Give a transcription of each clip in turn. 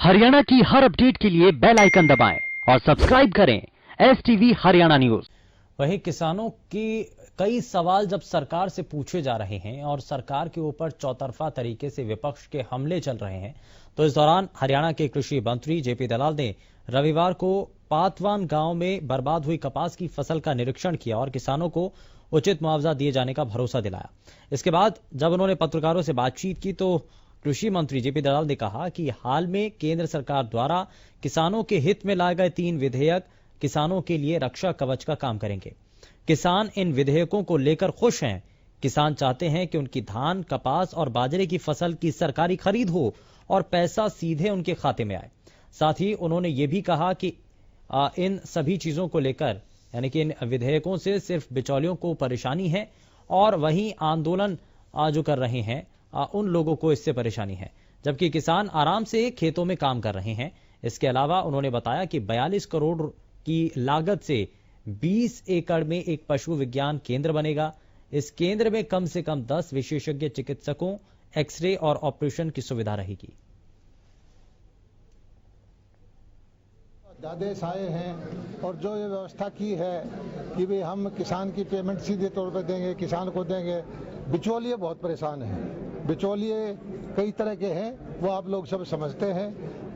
हरियाणा की हर अपडेट के लिए बेल आइकन दबाएं और सब्सक्राइब करें STV हरियाणा न्यूज। वहीं किसानों की कई सवाल जब सरकार से पूछे जा रहे हैं और सरकार के ऊपर चौतरफा तरीके से विपक्ष के हमले चल रहे हैं, तो इस दौरान हरियाणा के कृषि मंत्री जेपी दलाल ने रविवार को पातवान गांव में बर्बाद हुई कपास की फसल का निरीक्षण किया और किसानों को उचित मुआवजा दिए जाने का भरोसा दिलाया। इसके बाद जब उन्होंने पत्रकारों से बातचीत की तो कृषि मंत्री जेपी दलाल ने कहा कि हाल में केंद्र सरकार द्वारा किसानों के हित में लाए गए 3 विधेयक किसानों के लिए रक्षा कवच का काम करेंगे। किसान इन विधेयकों को लेकर खुश हैं। किसान चाहते हैं कि उनकी धान, कपास और बाजरे की फसल की सरकारी खरीद हो और पैसा सीधे उनके खाते में आए। साथ ही उन्होंने ये भी कहा कि इन सभी चीजों को लेकर यानी कि इन विधेयकों से सिर्फ बिचौलियों को परेशानी है और वहीं आंदोलन जो कर रहे हैं उन लोगों को इससे परेशानी है, जबकि किसान आराम से खेतों में काम कर रहे हैं। इसके अलावा उन्होंने बताया कि 42 करोड़ की लागत से 20 एकड़ में एक पशु विज्ञान केंद्र बनेगा। इस केंद्र में कम से कम 10 विशेषज्ञ चिकित्सकों, एक्सरे और ऑपरेशन की सुविधा रहेगी। आदेश आए हैं और जो ये व्यवस्था की है कि भाई हम किसान की पेमेंट सीधे तौर पर देंगे, किसान को देंगे। बिचौलिए बहुत परेशान हैं, बिचौलिए कई तरह के हैं, वो आप लोग सब समझते हैं।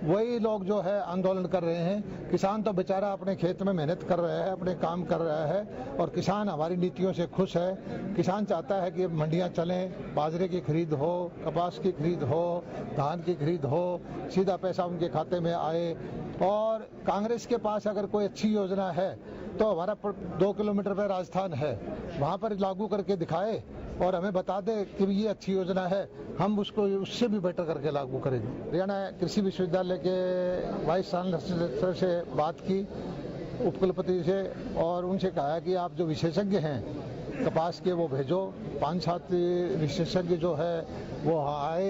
वही लोग जो है आंदोलन कर रहे हैं। किसान तो बेचारा अपने खेत में मेहनत कर रहा है, अपने काम कर रहा है और किसान हमारी नीतियों से खुश है। किसान चाहता है कि मंडियां चलें, बाजरे की खरीद हो, कपास की खरीद हो, धान की खरीद हो, सीधा पैसा उनके खाते में आए। और कांग्रेस के पास अगर कोई अच्छी योजना है तो हमारा 2 किलोमीटर पर राजस्थान है, वहां पर लागू करके दिखाए और हमें बता दे कि ये अच्छी योजना है, हम उसको उससे भी बेटर करके लागू करेंगे। हरियाणा कृषि विश्वविद्यालय के वाइस चांसलर से बात की, उपकुलपति से, और उनसे कहा कि आप जो विशेषज्ञ हैं कपास के वो भेजो। 5-7 विशेषज्ञ जो है वो आए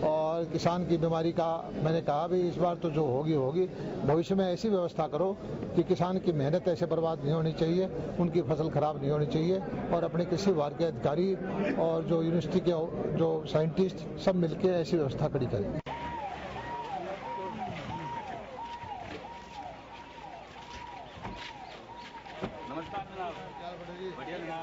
और किसान की बीमारी का मैंने कहा भी इस बार तो जो होगी होगी, भविष्य में ऐसी व्यवस्था करो कि किसान की मेहनत ऐसे बर्बाद नहीं होनी चाहिए, उनकी फसल खराब नहीं होनी चाहिए। और अपने कृषि विभाग के अधिकारी और जो यूनिवर्सिटी के जो साइंटिस्ट सब मिलकर ऐसी व्यवस्था खड़ी करें। नमस्कार। बढ़िया।